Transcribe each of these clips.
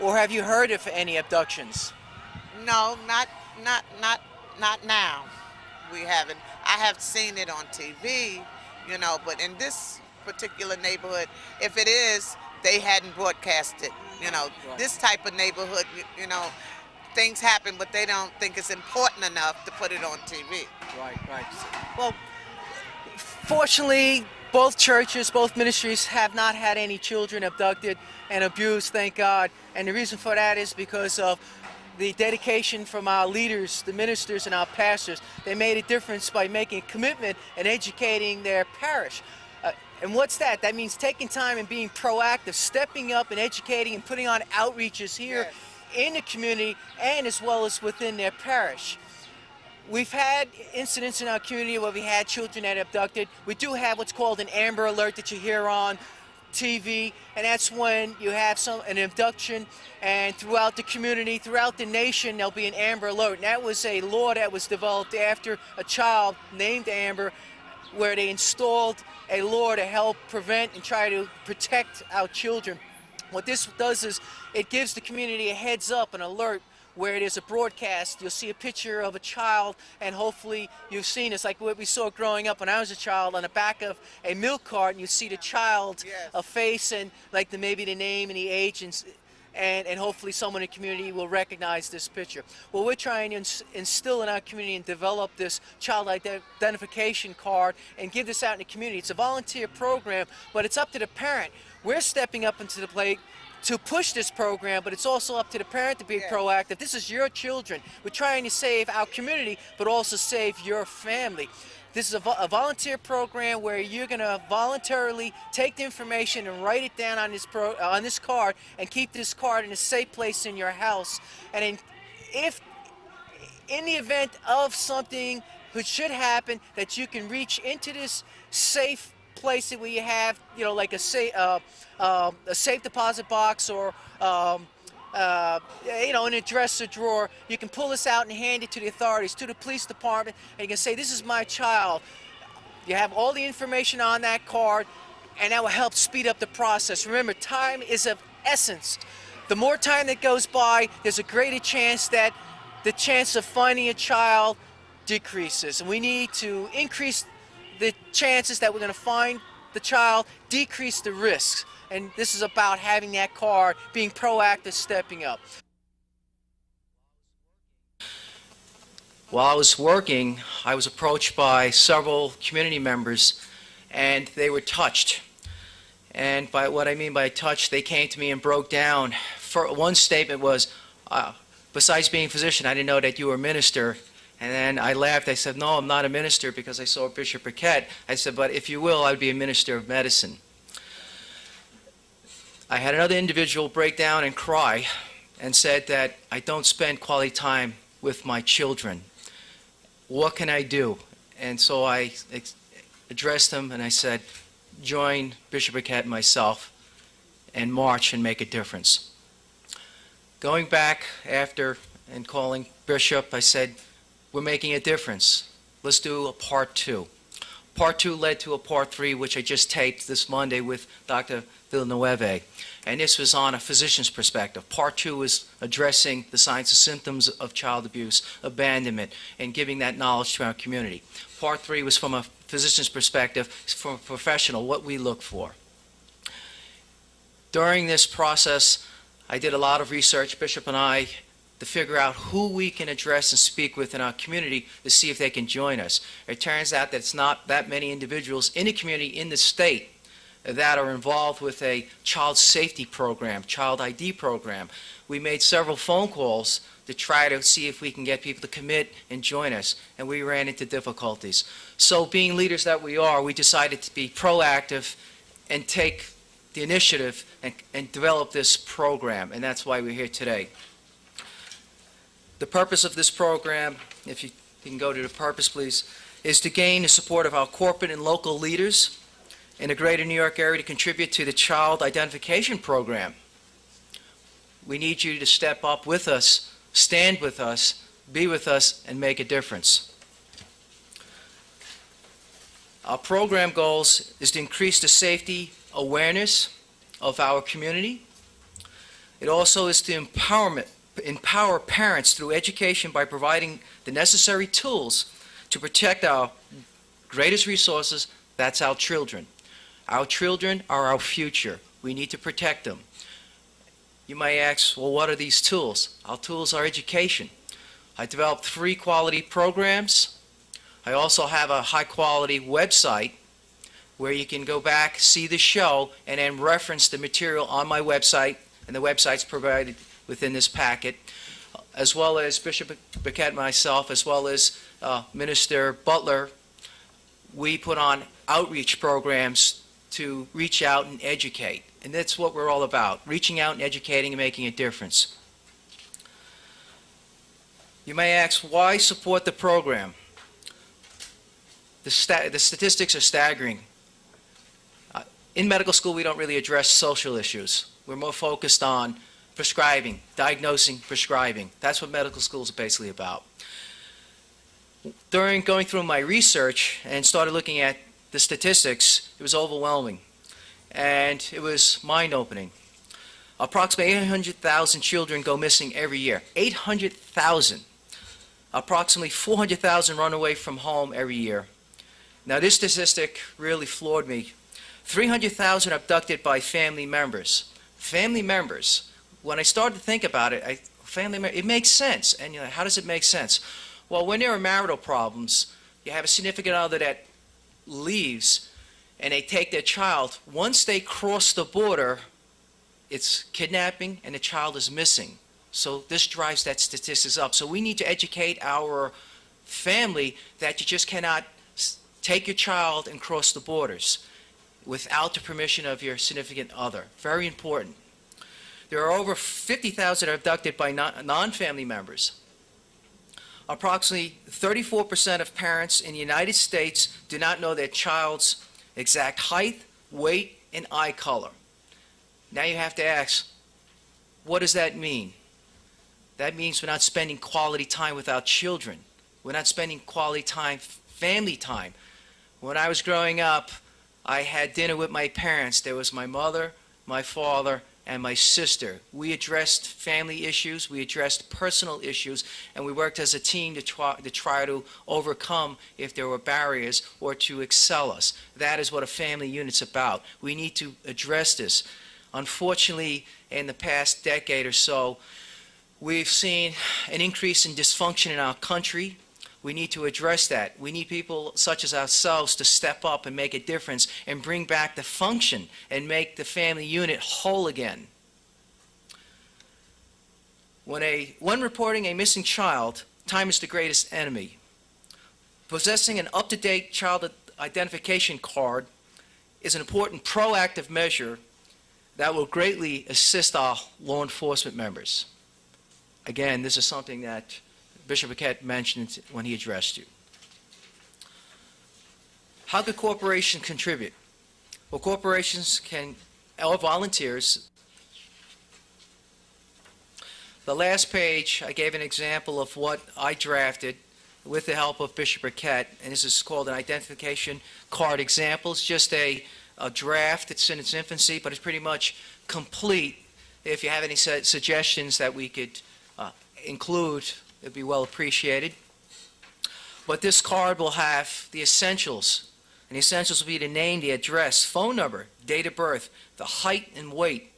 or have you heard of any abductions? No, not now. We haven't. I have seen it on TV, but in this particular neighborhood, if it is, they hadn't broadcast it. Right, This type of neighborhood, things happen, but they don't think it's important enough to put it on TV. right. Well, fortunately, both churches, both ministries have not had any children abducted and abused, thank God. And the reason for that is because of the dedication from our leaders, the ministers and our pastors. They made a difference by making a commitment and educating their parish. And what's that? That means taking time and being proactive, stepping up and educating and putting on outreaches here Yes. in the community and as well as within their parish. We've had incidents in our community where we had children that abducted. We do have what's called an Amber Alert that you hear on TV, and that's when you have an abduction, and throughout the community, throughout the nation, there'll be an Amber Alert. And that was a law that was developed after a child named Amber, where they installed a law to help prevent and try to protect our children. What this does is it gives the community a heads up, an alert, where it is a broadcast. You'll see a picture of a child, and hopefully you've seen this, like what we saw growing up when I was a child, on the back of a milk carton. You see the child, Yes. a face, and like maybe the name and the age, and hopefully someone in the community will recognize this picture. Well, we're trying to instill in our community and develop this child identification card and give this out in the community. It's a volunteer program, but it's up to the parent. We're stepping up into the plate to push this program, but it's also up to the parent to be Yes. proactive. This is your children. We're trying to save our community, but also save your family. This is a volunteer program where you're going to voluntarily take the information and write it down on this card and keep this card in a safe place in your house. And if in the event of something which should happen, that you can reach into this safe place where you have, like a safe deposit box, or in a dresser drawer. You can pull this out and hand it to the authorities, to the police department, and you can say, "This is my child." You have all the information on that card, and that will help speed up the process. Remember, time is of essence. The more time that goes by, there's a greater chance that the chance of finding a child decreases. And we need to increase the chances that we're going to find the child, decrease the risks. And this is about having that card, being proactive, stepping up. While I was working, I was approached by several community members, and they were touched. And by what I mean by touched, they came to me and broke down. One statement was, besides being a physician, I didn't know that you were a minister. And then I laughed. I said, "No, I'm not a minister," because I saw Bishop Burkett. I said, "But if you will, I'd be a minister of medicine." I had another individual break down and cry and said that I don't spend quality time with my children. What can I do? And so I addressed him and I said, "Join Bishop Burkett and myself and march and make a difference." Going back after and calling Bishop, I said, "We're making a difference. Let's do a part 2. Part 2 led to a part 3, which I just taped this Monday with Dr. Villanueva. And this was on a physician's perspective. Part 2 is addressing the signs and symptoms of child abuse, abandonment, and giving that knowledge to our community. Part 3 was from a physician's perspective, from a professional, what we look for. During this process, I did a lot of research, Bishop and I, to figure out who we can address and speak with in our community to see if they can join us. It turns out that it's not that many individuals in the community, in the state, that are involved with a child safety program, child ID program. We made several phone calls to try to see if we can get people to commit and join us, and we ran into difficulties. So being leaders that we are, we decided to be proactive and take the initiative and develop this program, and that's why we're here today. The purpose of this program, if you can go to the purpose, please, is to gain the support of our corporate and local leaders in the greater New York area to contribute to the child identification program. We need you to step up with us, stand with us, be with us, and make a difference. Our program goals is to increase the safety awareness of our community, It also is to empower parents through education by providing the necessary tools to protect our greatest resources, that's our children. Our children are our future. We need to protect them. You may ask, well, what are these tools? Our tools are education. I developed 3 quality programs. I also have a high-quality website where you can go back, see the show, and then reference the material on my website, and the website's provided within this packet, as well as Bishop Burkett and myself, as well as Minister Butler. We put on outreach programs to reach out and educate, and that's what we're all about, reaching out and educating and making a difference. You may ask, why support the program? The statistics are staggering. In medical school, we don't really address social issues. We're more focused on prescribing, diagnosing, prescribing. That's what medical school is basically about. During going through my research and started looking at the statistics, it was overwhelming. And it was mind-opening. Approximately 800,000 children go missing every year. 800,000. Approximately 400,000 run away from home every year. Now, this statistic really floored me. 300,000 abducted by family members. Family members. When I started to think about it, it makes sense. And how does it make sense? Well, when there are marital problems, you have a significant other that leaves and they take their child. Once they cross the border, it's kidnapping and the child is missing. So this drives that statistics up. So we need to educate our family that you just cannot take your child and cross the borders without the permission of your significant other. Very important. There are over 50,000 abducted by non-family members. Approximately 34% of parents in the United States do not know their child's exact height, weight, and eye color. Now you have to ask, what does that mean? That means we're not spending quality time with our children. We're not spending quality time, family time. When I was growing up, I had dinner with my parents. There was my mother, my father, and my sister. We addressed family issues, we addressed personal issues, and we worked as a team to try to overcome if there were barriers or to excel us. That is what a family unit's about. We need to address this. Unfortunately, in the past decade or so, we've seen an increase in dysfunction in our country. We need to address that. We need people such as ourselves to step up and make a difference and bring back the function and make the family unit whole again. When reporting a missing child, time is the greatest enemy. Possessing an up-to-date child identification card is an important proactive measure that will greatly assist our law enforcement members. Again, this is something that Bishop Burkett mentioned when he addressed you. How could corporations contribute? Well, corporations can, or volunteers. The last page, I gave an example of what I drafted with the help of Bishop Burkett, and this is called an identification card example. It's just a draft. It's in its infancy, but it's pretty much complete. If you have any suggestions that we could include, it'd be well appreciated. But this card will have the essentials. And the essentials will be the name, the address, phone number, date of birth, the height and weight,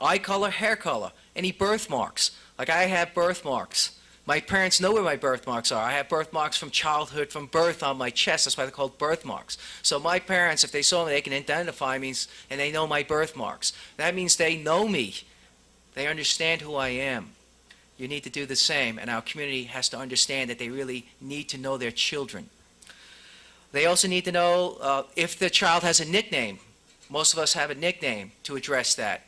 eye color, hair color, any birthmarks. Like I have birthmarks. My parents know where my birthmarks are. I have birthmarks from childhood, from birth on my chest. That's why they're called birthmarks. So my parents, if they saw me, they can identify me and they know my birthmarks. That means they know me. They understand who I am. You need to do the same, and our community has to understand that they really need to know their children. They also need to know if the child has a nickname. Most of us have a nickname to address that.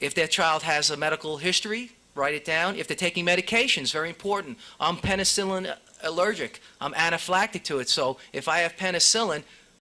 If their child has a medical history, write it down. If they're taking medications, very important. I'm penicillin allergic. I'm anaphylactic to it, so if I have penicillin,